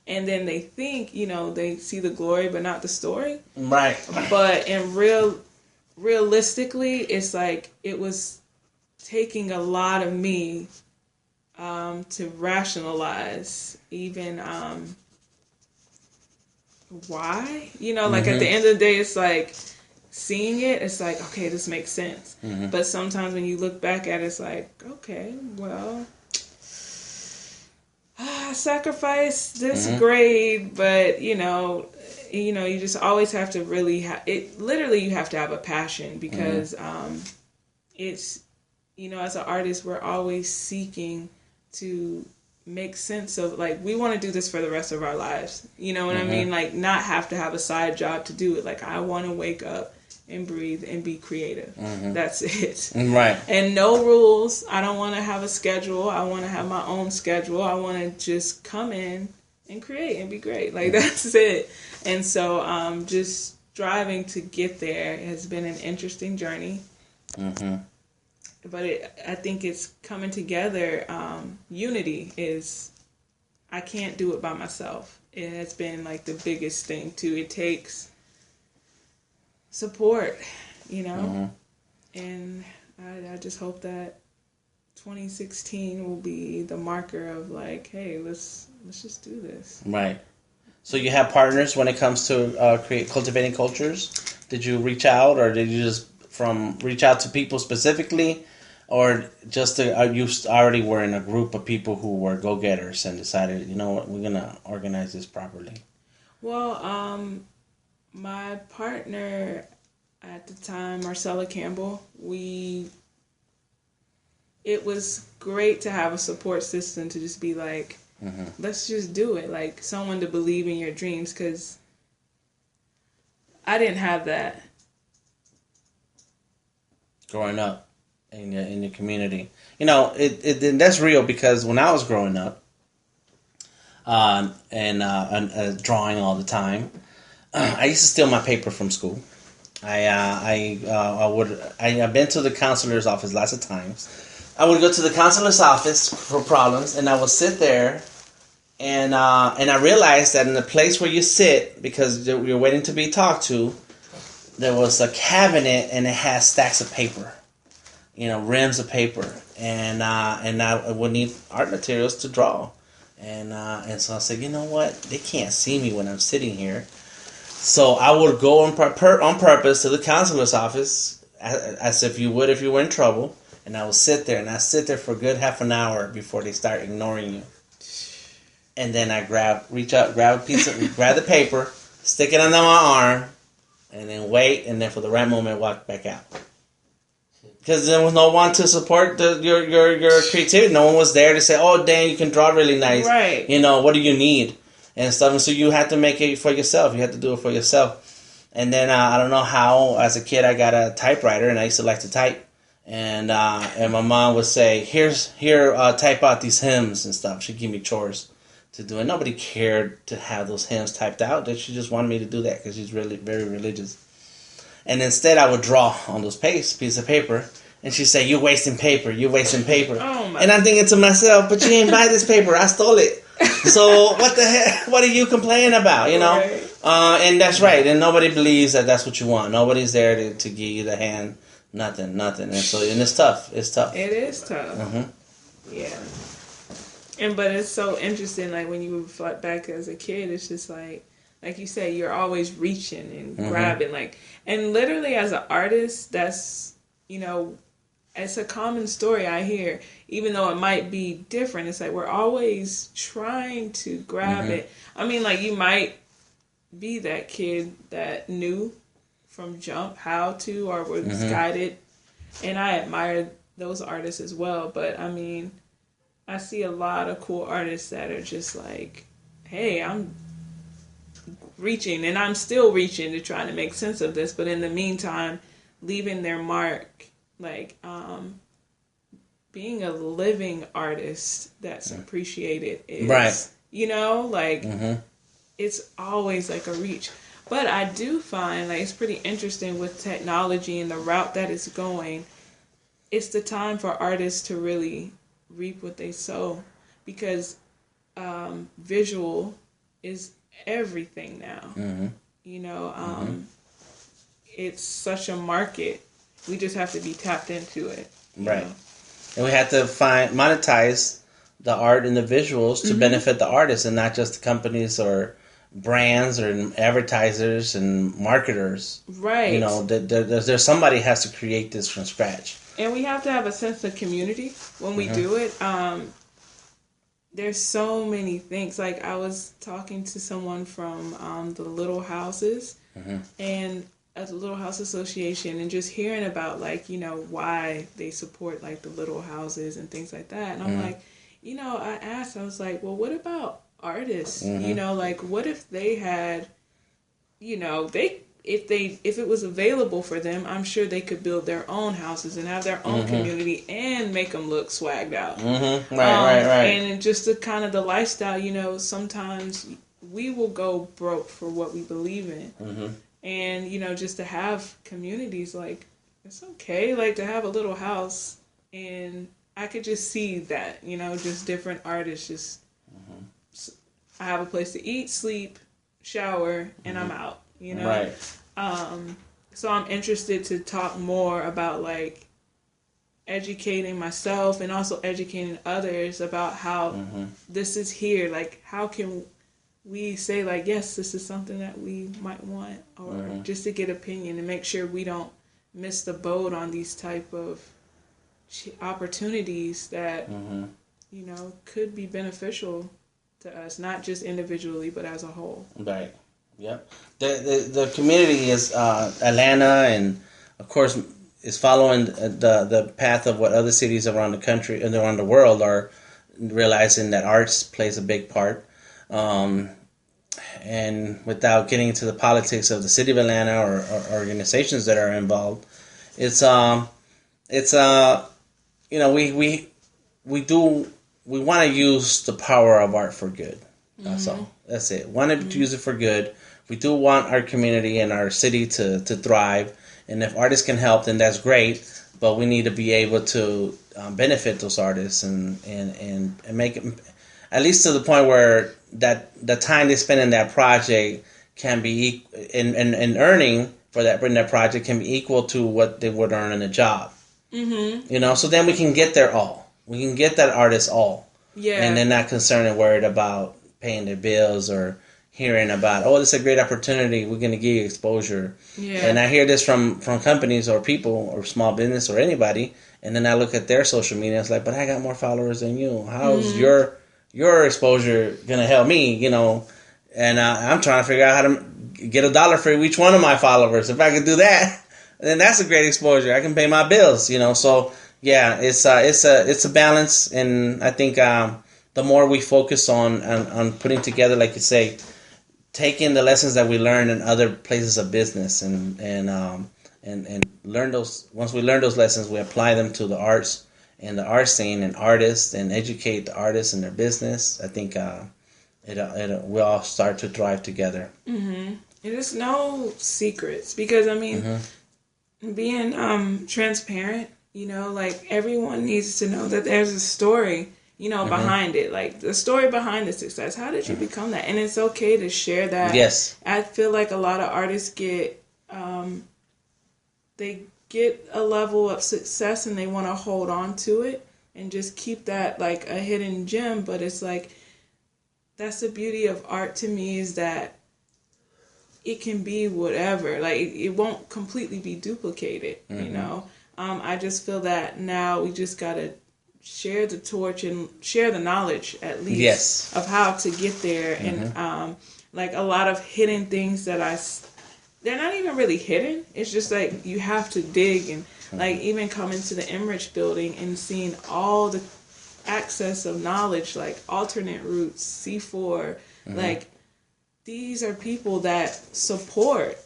and then they think, they see the glory but not the story. Right. But realistically, it's like it was taking a lot of me to rationalize even why. Like at the end of the day, it's like seeing it, it's like, okay, this makes sense. But sometimes when you look back at it, it's like, okay, well, I sacrificed this grade, but you just always have to really it. Literally, you have to have a passion because it's, as an artist, we're always seeking to make sense of, like, we want to do this for the rest of our lives. You know what I mean? Like, not have to have a side job to do it. Like, I want to wake up and breathe and be creative. That's it. Right. And no rules. I don't want to have a schedule. I want to have my own schedule. I want to just come in and create and be great. Like, that's it. And so just striving to get there has been an interesting journey. But I think it's coming together. Unity is, I can't do it by myself. It has been like the biggest thing too. It takes support, and I just hope that 2016 will be the marker of like, hey, let's just do this. Right. So you have partners when it comes to cultivating cultures. Did you reach out, or did you just reach out to people specifically, or just you already were in a group of people who were go-getters and decided, you know what, we're gonna organize this properly? Well, my partner at the time, Marcella Campbell, it was great to have a support system to just be like, let's just do it. Like, someone to believe in your dreams, because I didn't have that. Growing up in your community. It that's real, because when I was growing up, and drawing all the time, I used to steal my paper from school. I've been to the counselor's office lots of times. I would go to the counselor's office for problems, and I would sit there, and I realized that in the place where you sit, because you're waiting to be talked to, there was a cabinet, and it had stacks of paper, rims of paper, and I would need art materials to draw, and so I said, you know what, they can't see me when I'm sitting here. So I would go on purpose to the counselor's office, as if you would if you were in trouble, and I would sit there, and I sit there for a good half an hour before they start ignoring you. And then I reach out, grab the paper, stick it under my arm, and then wait, and then for the right moment, walk back out. Because there was no one to support your creativity. No one was there to say, oh, dang, you can draw really nice. Right. What do you need? And stuff. And so you had to make it for yourself. You had to do it for yourself. And then I don't know how, as a kid, I got a typewriter, and I used to like to type. And my mom would say, here, type out these hymns and stuff. She'd give me chores to do. And nobody cared to have those hymns typed out. She just wanted me to do that because she's really very religious. And instead, I would draw on those piece of paper. And she'd say, you're wasting paper. Oh my. And I'm thinking to myself, but you didn't buy this paper. I stole it. So what the heck? What are you complaining about? Right. And that's right. And nobody believes that that's what you want. Nobody's there to give you the hand. Nothing. And it's tough. It's tough. It is tough. Yeah. But it's so interesting. Like, when you reflect back as a kid, it's just like you say, you're always reaching and grabbing. Like, and literally as an artist, that's, it's a common story I hear, even though it might be different. It's like we're always trying to grab it. I mean, like, you might be that kid that knew from jump how to, or was guided. And I admire those artists as well. But I mean, I see a lot of cool artists that are just like, hey, I'm reaching, and I'm still reaching to try to make sense of this. But in the meantime, leaving their mark, like being a living artist that's appreciated is, right. It's always like a reach. But I do find like it's pretty interesting with technology and the route that it's going. It's the time for artists to really reap what they sow, because visual is everything now. You know, it's such a market. We just have to be tapped into it. Right. know? And we have to monetize the art and the visuals to benefit the artists and not just the companies or brands or advertisers and marketers. Right. You know, there's somebody has to create this from scratch. And we have to have a sense of community when we do it. There's so many things. Like, I was talking to someone from the Little Houses and the Little House Association, and just hearing about, like, you know, why they support, like, the Little Houses and things like that. And I'm like, you know, I was like, well, what about artists? You know, like, what if they had, you know, if it was available for them, I'm sure they could build their own houses and have their own community and make them look swagged out. Right. And just the kind of the lifestyle, you know, sometimes we will go broke for what we believe in. And, you know, just to have communities, like, it's okay, like, to have a little house. And I could just see that, you know, just different artists just, I have a place to eat, sleep, shower, and I'm out, you know? Right. So I'm interested to talk more about, like, educating myself and also educating others about how this is here. Like, how can we say, like, yes, this is something that we might want, or just to get opinion and make sure we don't miss the boat on these type of opportunities that, you know, could be beneficial to us, not just individually, but as a whole. Right. Yep. The community is Atlanta, and of course is following the path of what other cities around the country and around the world are realizing that arts plays a big part. And without getting into the politics of the city of Atlanta or organizations that are involved, it's you know, we want to use the power of art for good. That's all. That's it. Want to use it for good. We do want our community and our city to thrive, and if artists can help, then that's great. But we need to be able to benefit those artists and make it at least to the point where that the time they spend in that project can be in earning for that in that project can be equal to what they would earn in a job. You know, so then we can get their all. We can get that artist all. Yeah. And they're not concerned and worried about paying their bills or hearing about, oh, this is a great opportunity, we're going to give you exposure. Yeah. And I hear this from companies or people or small business or anybody, and then I look at their social media, it's like, but I got more followers than you. How's your exposure going to help me, you know? And I'm trying to figure out how to get $1 for each one of my followers. If I could do that, then that's a great exposure. I can pay my bills, you know? So, yeah, it's a balance, and I think the more we focus on putting together, like you say, taking the lessons that we learn in other places of business and learn those. Once we learn those lessons, we apply them to the arts and the art scene and artists, and educate the artists in their business. I think we'll all start to thrive together. And there's no secrets, because I mean, being transparent. You know, like, everyone needs to know that there's a story, you know, behind it. Like, the story behind the success. How did you become that? And it's okay to share that. Yes. I feel like a lot of artists get, they get a level of success and they want to hold on to it and just keep that like a hidden gem. But it's like, that's the beauty of art to me, is that it can be whatever. Like, it won't completely be duplicated, you know? I just feel that now we just got to share the torch and share the knowledge, at least, of how to get there. And like, a lot of hidden things that they're not even really hidden. It's just like, you have to dig, and like, even coming to the Emory building and seeing all the access of knowledge, like alternate routes, C4, like, these are people that support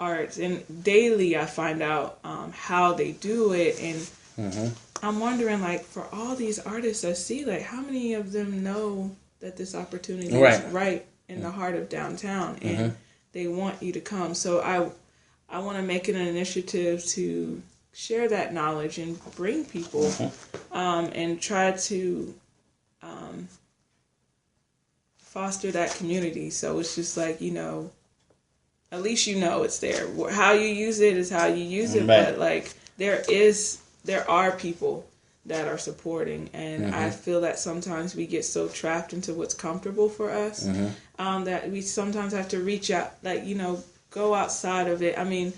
art, and daily I find out how they do it. And I'm wondering, like, for all these artists I see, like, how many of them know that this opportunity is right in the heart of downtown, and they want you to come. So I want to make it an initiative to share that knowledge and bring people and try to foster that community. So it's just like, you know, at least you know it's there. How you use it is how you use it, right. but like there are people that are supporting, and I feel that sometimes we get so trapped into what's comfortable for us, that we sometimes have to reach out, like, you know, go outside of it. I mean,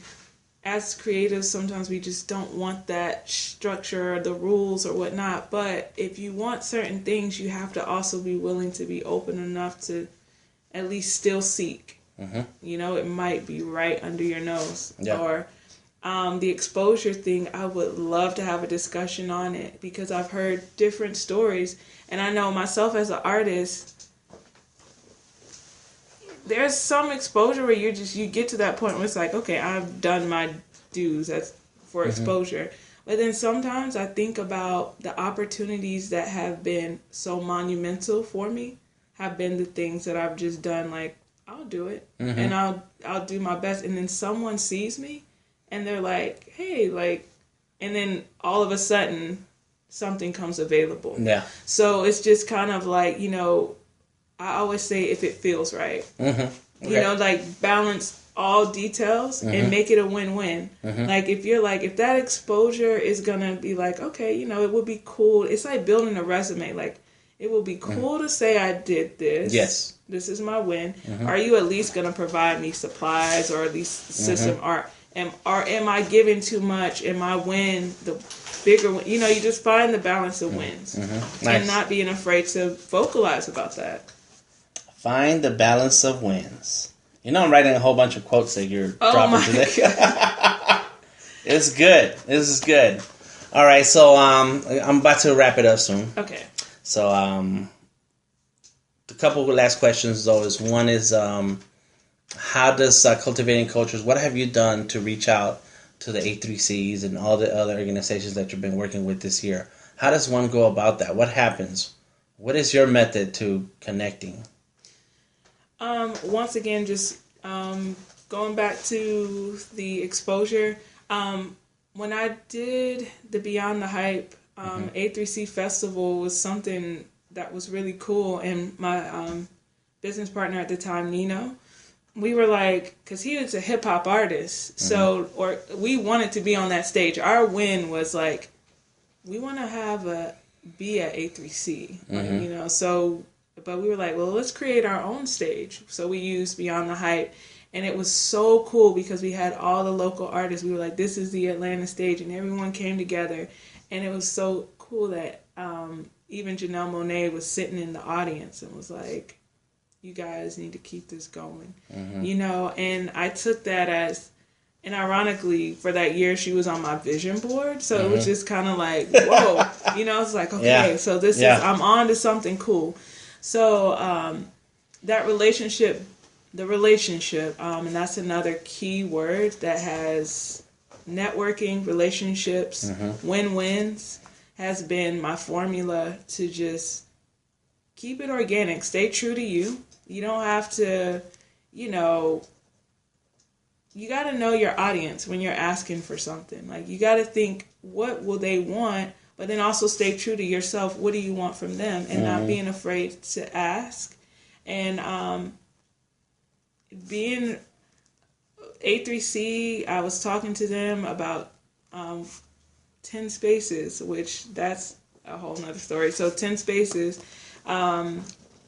as creatives, sometimes we just don't want that structure or the rules or whatnot, but if you want certain things, you have to also be willing to be open enough to at least still seek. You know, it might be right under your nose. Or the exposure thing, I would love to have a discussion on it, because I've heard different stories, and I know myself as an artist, there's some exposure where you get to that point where it's like, okay, I've done my dues for exposure. But then sometimes I think about the opportunities that have been so monumental for me have been the things that I've just done, like, I'll do it, and I'll do my best, and then someone sees me, and they're like, hey, like, and then all of a sudden, something comes available. Yeah. So it's just kind of like, you know, I always say, if it feels right, you know, like, balance all details and make it a win-win. Like, if that exposure is gonna be like, okay, you know, it would be cool. It's like building a resume. Like, it will be cool to say I did this. Yes. This is my win. Are you at least going to provide me supplies, or at least system art? Or am I giving too much? Am I win the bigger win? You know, you just find the balance of wins. Nice. And not being afraid to vocalize about that. Find the balance of wins. You know, I'm writing a whole bunch of quotes that you're dropping today. It's good. This is good. All right, so I'm about to wrap it up soon. Okay. So, a couple of last questions, though, is one is, how does Cultivating Cultures, what have you done to reach out to the A3Cs and all the other organizations that you've been working with this year? How does one go about that? What happens? What is your method to connecting? Once again, just going back to the exposure, when I did the Beyond the Hype A3C Festival was something that was really cool, and my business partner at the time, Nino, we were like, because he was a hip hop artist, so we wanted to be on that stage. Our win was like, we want to be at A3C, you know. So, but we were like, well, let's create our own stage. So we used Beyond the Hype, and it was so cool because we had all the local artists. We were like, this is the Atlanta stage, and everyone came together. And it was so cool that even Janelle Monáe was sitting in the audience and was like, you guys need to keep this going. You know, and I took that as, and ironically, for that year, she was on my vision board. So it was just kind of like, whoa. You know, it's like, okay, so this is, I'm on to something cool. So that relationship, and that's another key word that has... networking, relationships, win-wins has been my formula to just keep it organic. Stay true to you. You don't have to, you know, you got to know your audience when you're asking for something. Like, you got to think, what will they want? But then also stay true to yourself. What do you want from them? And not being afraid to ask. And being... A3C, I was talking to them about 10 spaces, which that's a whole nother story. So 10 spaces, and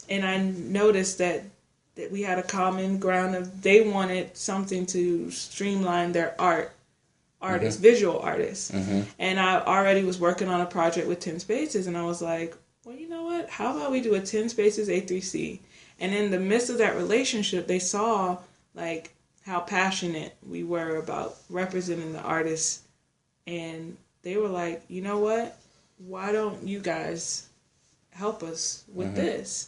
I noticed that we had a common ground of they wanted something to streamline their artists, visual artists. And I already was working on a project with 10 spaces, and I was like, well, you know what? How about we do a 10 spaces A3C? And in the midst of that relationship, they saw, like, how passionate we were about representing the artists. And they were like, you know what? Why don't you guys help us with this?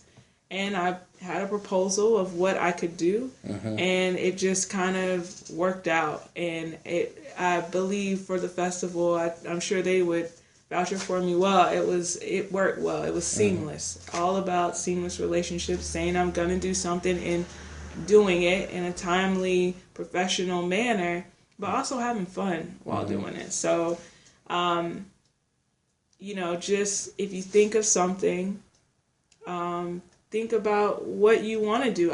And I had a proposal of what I could do. And it just kind of worked out. And I believe for the festival, I'm sure they would vouch for me well. It worked well. It was seamless. All about seamless relationships, saying I'm going to do something and doing it in a timely, professional manner, but also having fun while doing it. So, you know, just if you think of something, think about what you want to do.